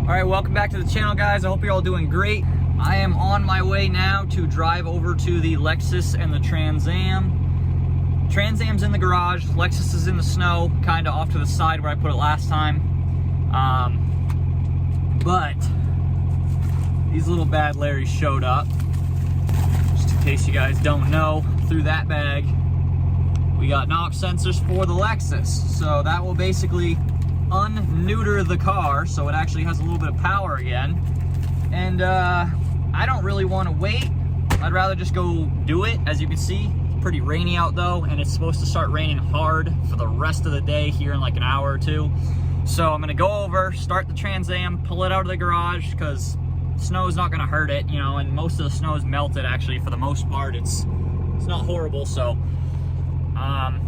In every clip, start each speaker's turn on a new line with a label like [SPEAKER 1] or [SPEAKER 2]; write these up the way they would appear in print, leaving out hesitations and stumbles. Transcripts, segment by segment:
[SPEAKER 1] All right, welcome back to the channel, guys. I hope you're all doing great. I am on my way now to drive over to the Lexus and the Trans Am. Trans Am's in the garage, Lexus is in the snow, kind of off to the side where I put it last time. But these little bad Larrys showed up. Just in case you guys don't know, through that bag, we got knock sensors for the Lexus. So that will basically unneuter the car so it actually has a little bit of power again. And I don't really want to wait. I'd rather just go do it. As you can see, it's pretty rainy out though, and it's supposed to start raining hard for the rest of the day here in like an hour or two. So I'm gonna go over, start the Trans Am, pull it out of the garage, because snow is not gonna hurt it, you know, and most of the snow is melted actually for the most part. It's not horrible. So I'm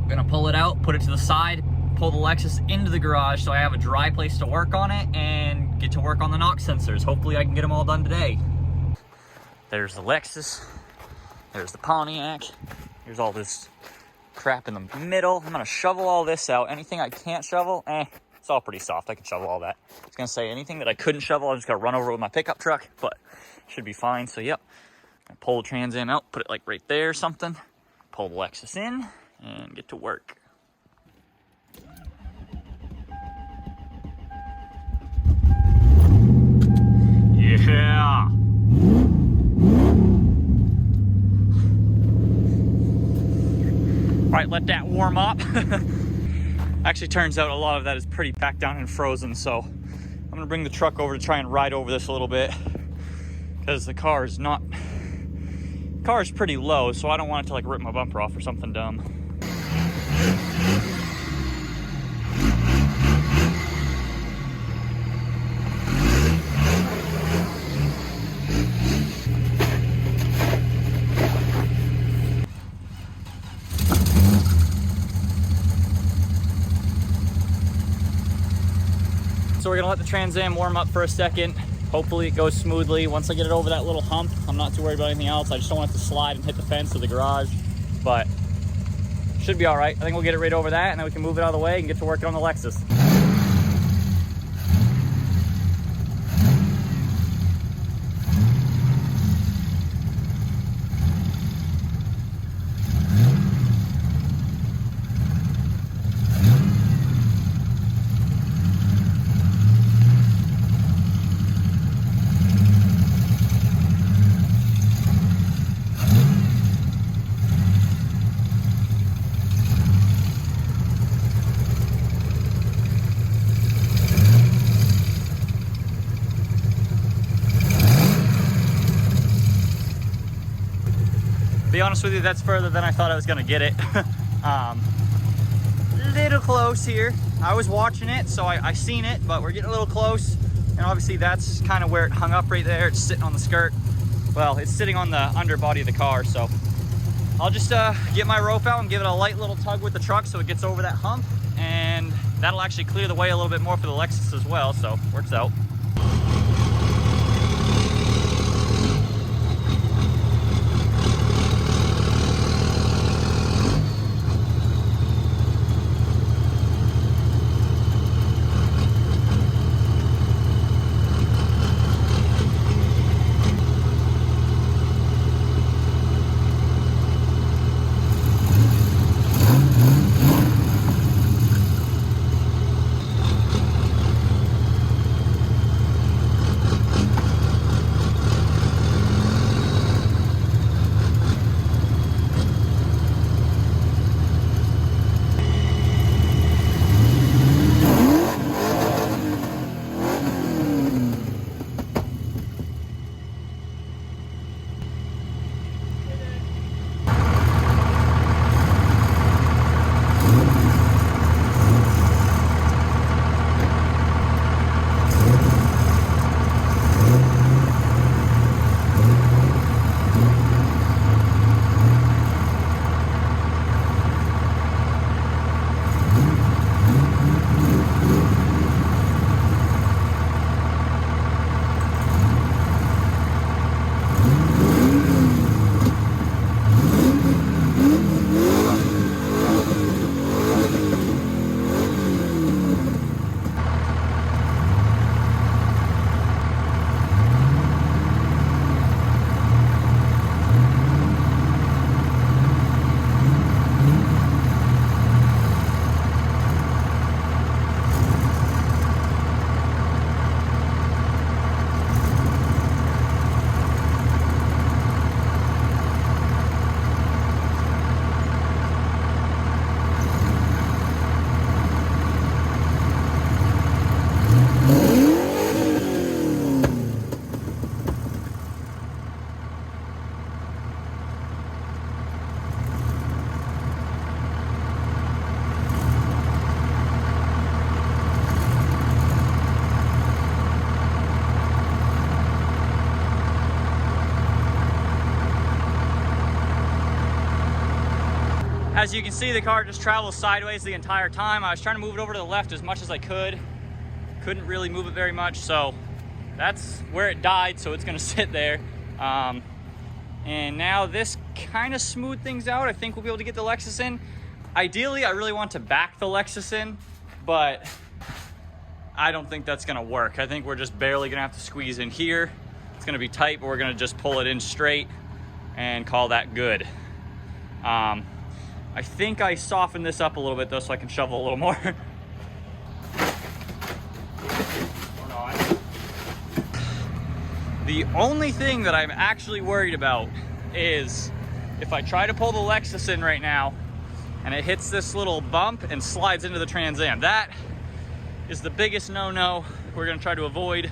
[SPEAKER 1] gonna pull it out, put it to the side, pull the Lexus into the garage so I have a dry place to work on it and get to work on the knock sensors. Hopefully I can get them all done today. There's the Lexus, there's the Pontiac, here's all this crap in the middle. I'm gonna shovel all this out. Anything I can't shovel, it's all pretty soft. I can shovel all that. I was gonna say anything that I couldn't shovel, I'm just gonna run over with my pickup truck, but should be fine. So yep, I'm gonna pull the Trans Am out, put it like right there or something, pull the Lexus in and get to work. Yeah. All right, let that warm up. Actually, turns out a lot of that is pretty packed down and frozen, so I'm gonna bring the truck over to try and ride over this a little bit, because the car is pretty low, so I don't want it to like rip my bumper off or something dumb. So we're gonna let the Trans Am warm up for a second. Hopefully it goes smoothly. Once I get it over that little hump, I'm not too worried about anything else. I just don't want it to slide and hit the fence of the garage, but should be all right. I think we'll get it right over that, and then we can move it out of the way and get to working on the Lexus. Be honest with you, that's further than I thought I was gonna get it. Little close here. I was watching it, so I seen it, but we're getting a little close. And obviously that's kind of where it hung up right there. It's sitting on the skirt. Well, it's sitting on the underbody of the car, so I'll just get my rope out and give it a light little tug with the truck so it gets over that hump, and that'll actually clear the way a little bit more for the Lexus as well, so works out. As you can see, the car just travels sideways the entire time. I was trying to move it over to the left as much as I could. Couldn't really move it very much, so that's where it died, so it's gonna sit there. And now this kind of smoothed things out. I think we'll be able to get the Lexus in. Ideally, I really want to back the Lexus in, but I don't think that's gonna work. I think we're just barely gonna have to squeeze in here. It's gonna be tight, but we're gonna just pull it in straight and call that good. I think I softened this up a little bit though, so I can shovel a little more. The only thing that I'm actually worried about is if I try to pull the Lexus in right now and it hits this little bump and slides into the Trans Am. That is the biggest no-no we're gonna try to avoid.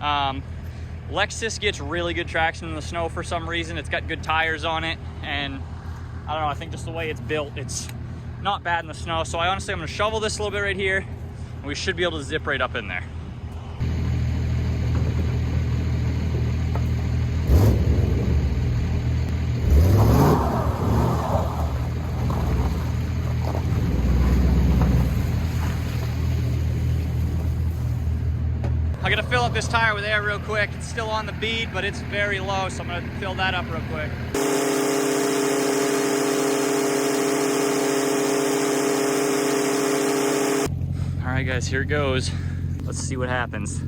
[SPEAKER 1] Lexus gets really good traction in the snow for some reason. It's got good tires on it, and I don't know, I think just the way it's built, it's not bad in the snow. So I'm gonna shovel this a little bit right here, and we should be able to zip right up in there. I'm gonna fill up this tire with air real quick. It's still on the bead, but it's very low, so I'm gonna fill that up real quick. All right, guys, here it goes. Let's see what happens.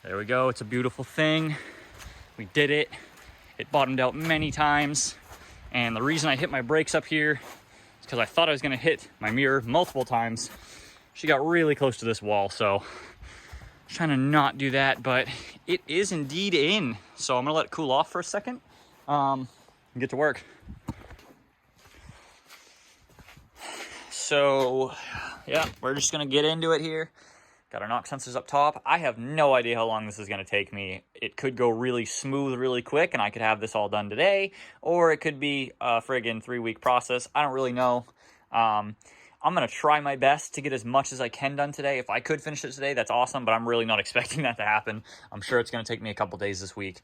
[SPEAKER 1] There we go, it's a beautiful thing. We did it. It bottomed out many times. And the reason I hit my brakes up here is because I thought I was gonna hit my mirror multiple times. She got really close to this wall, so I'm trying to not do that, but it is indeed in. So I'm gonna let it cool off for a second and get to work. So yeah, we're just gonna get into it here. Got our knock sensors up top. I have no idea how long this is gonna take me. It could go really smooth really quick and I could have this all done today, or it could be a friggin' 3-week process. I don't really know. I'm gonna try my best to get as much as I can done today. If I could finish it today, that's awesome, but I'm really not expecting that to happen. I'm sure it's gonna take me a couple days this week,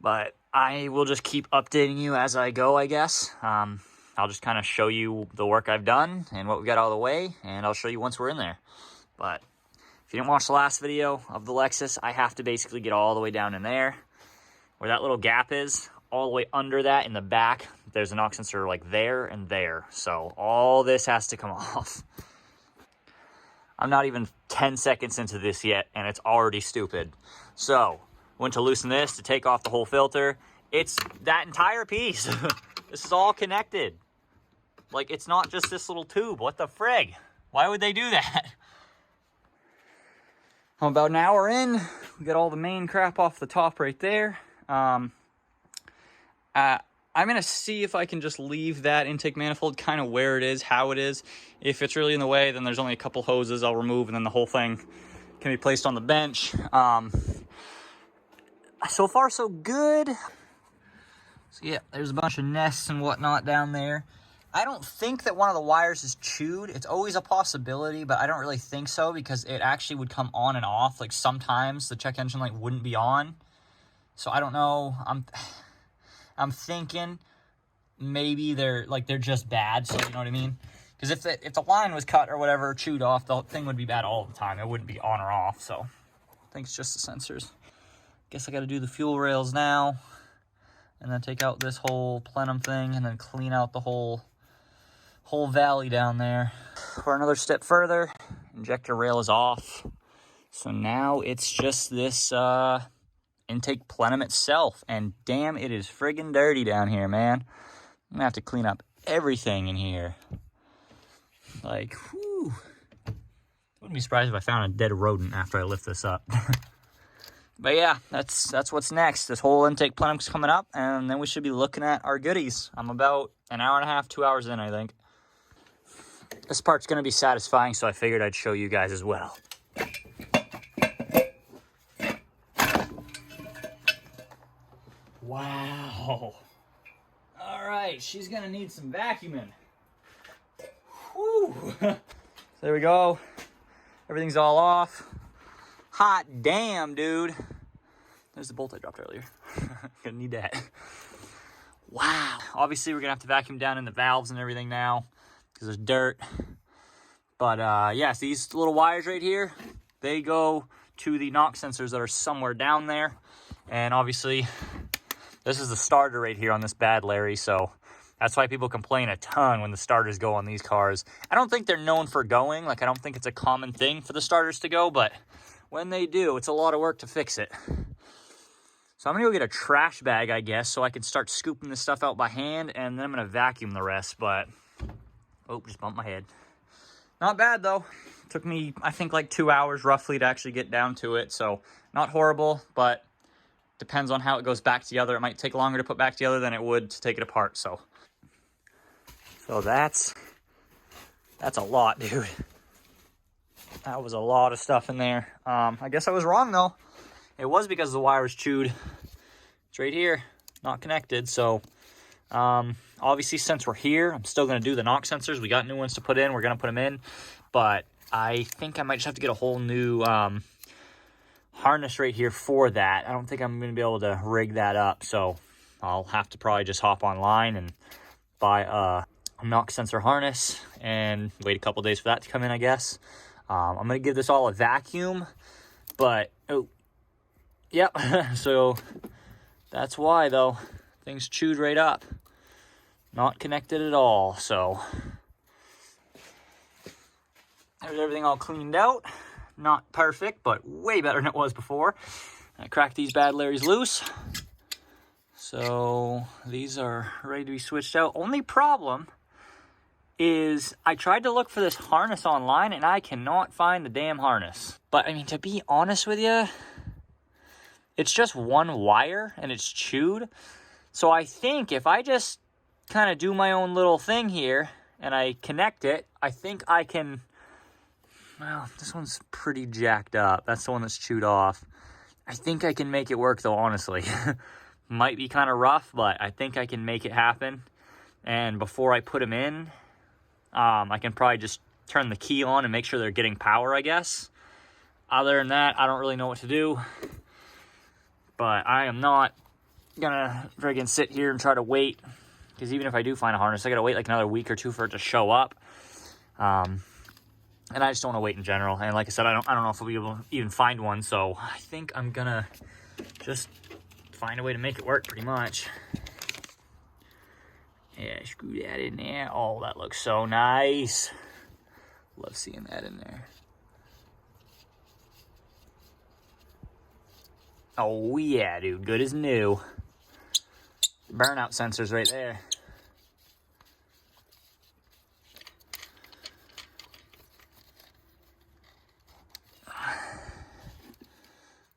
[SPEAKER 1] but I will just keep updating you as I go, I guess. I'll just kind of show you the work I've done and what we got out of the way, and I'll show you once we're in there. But if you didn't watch the last video of the Lexus, I have to basically get all the way down in there where that little gap is, all the way under that in the back. There's a knock sensor like there and there. So all this has to come off. I'm not even 10 seconds into this yet, and it's already stupid. So went to loosen this to take off the whole filter. It's that entire piece. This is all connected. Like, it's not just this little tube. What the frig? Why would they do that? I'm about an hour in. We got all the main crap off the top right there. I'm going to see if I can just leave that intake manifold kind of where it is, how it is. If it's really in the way, then there's only a couple hoses I'll remove, and then the whole thing can be placed on the bench. So far, so good. So yeah, there's a bunch of nests and whatnot down there. I don't think that one of the wires is chewed. It's always a possibility, but I don't really think so because it actually would come on and off. Like sometimes the check engine light wouldn't be on. So I don't know. I'm thinking maybe they're just bad. So you know what I mean? Because if the line was cut or whatever, chewed off, the thing would be bad all the time. It wouldn't be on or off. So I think it's just the sensors. Guess I got to do the fuel rails now, and then take out this whole plenum thing, and then clean out the whole valley down there. For another step further, injector rail is off. So now it's just this intake plenum itself. And damn, it is friggin' dirty down here, man. I'm gonna have to clean up everything in here. Like, whew. Wouldn't be surprised if I found a dead rodent after I lift this up. But yeah, that's what's next. This whole intake plenum's coming up, and then we should be looking at our goodies. I'm about an hour and a half, 2 hours in, I think. This part's going to be satisfying, so I figured I'd show you guys as well. Wow. All right, she's going to need some vacuuming. Whew. There we go. Everything's all off. Hot damn, dude. There's the bolt I dropped earlier. Gonna need that. Wow. Obviously, we're going to have to vacuum down in the valves and everything now, because there's dirt. But yes, these little wires right here, they go to the knock sensors that are somewhere down there. And obviously, this is the starter right here on this bad Larry, so that's why people complain a ton when the starters go on these cars. I don't think they're known for going. Like, I don't think it's a common thing for the starters to go, but when they do, it's a lot of work to fix it. So I'm gonna go get a trash bag, I guess, so I can start scooping this stuff out by hand, and then I'm gonna vacuum the rest. But oh, just bumped my head. Not bad though. Took me, I think, like 2 hours roughly to actually get down to it. So not horrible, but depends on how it goes back together. It might take longer to put back together than it would to take it apart. So that's a lot, dude. That was a lot of stuff in there. I guess I was wrong though. It was because the wire was chewed. It's right here, not connected. So obviously, since we're here, I'm still gonna do the knock sensors. We got new ones to put in. We're gonna put them in, but I think I might just have to get a whole new harness right here for that. I don't think I'm gonna be able to rig that up. So I'll have to probably just hop online and buy a knock sensor harness and wait a couple days for that to come in, I guess. I'm gonna give this all a vacuum, but oh, yep. So that's why though, things chewed right up, not connected at all. So there's everything all cleaned out. Not perfect, but way better than it was before. I cracked these bad Larrys loose, so these are ready to be switched out. Only problem is I tried to look for this harness online and I cannot find the damn harness. But I mean, to be honest with you, it's just one wire and it's chewed. So I think if I just kind of do my own little thing here and I connect it, I think I can, well, this one's pretty jacked up. That's the one that's chewed off. I think I can make it work though, honestly. Might be kind of rough, but I think I can make it happen. And before I put them in, I can probably just turn the key on and make sure they're getting power, I guess. Other than that, I don't really know what to do. But I am not gonna friggin' sit here and try to wait, because even if I do find a harness, I gotta wait like another week or two for it to show up. And I just don't want to wait in general. And like I said, I don't know if we'll be able to even find one. So I think I'm gonna just find a way to make it work, pretty much. Yeah, screw that in there. Oh, that looks so nice. Love seeing that in there. Oh yeah, dude, good as new. Burnout sensors right there.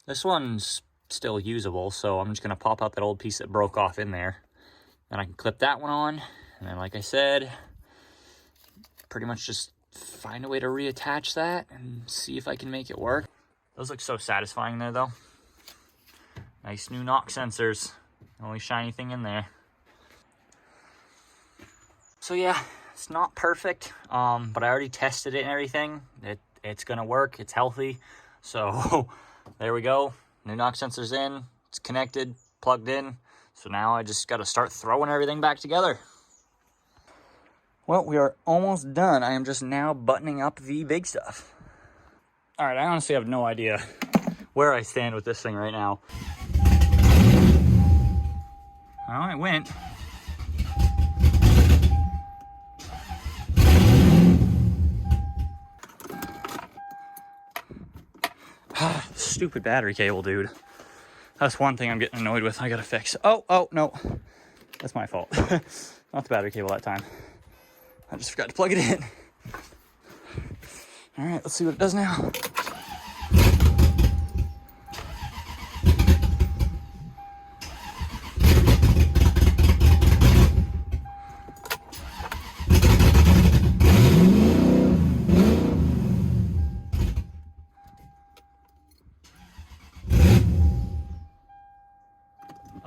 [SPEAKER 1] This one's still usable, so I'm just gonna pop out that old piece that broke off in there. Then I can clip that one on, and then like I said, pretty much just find a way to reattach that and see if I can make it work. Those look so satisfying there though. Nice new knock sensors. Only shiny thing in there. So yeah, it's not perfect, but I already tested it and everything. It's gonna work, it's healthy. So there we go. New knock sensor's in, it's connected, plugged in. So now I just gotta start throwing everything back together. Well, we are almost done. I am just now buttoning up the big stuff. All right, I honestly have no idea where I stand with this thing right now. Well, it went. Stupid battery cable, dude. That's one thing I'm getting annoyed with. I gotta fix. Oh, no. That's my fault. Not the battery cable that time. I just forgot to plug it in. All right, let's see what it does now.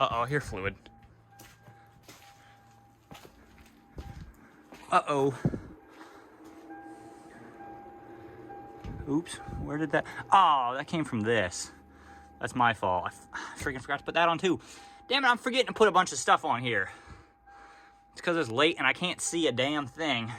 [SPEAKER 1] Uh-oh, I hear fluid. Uh-oh. Oops, where did that... Oh, that came from this. That's my fault. I freaking forgot to put that on too. Damn it, I'm forgetting to put a bunch of stuff on here. It's because it's late and I can't see a damn thing.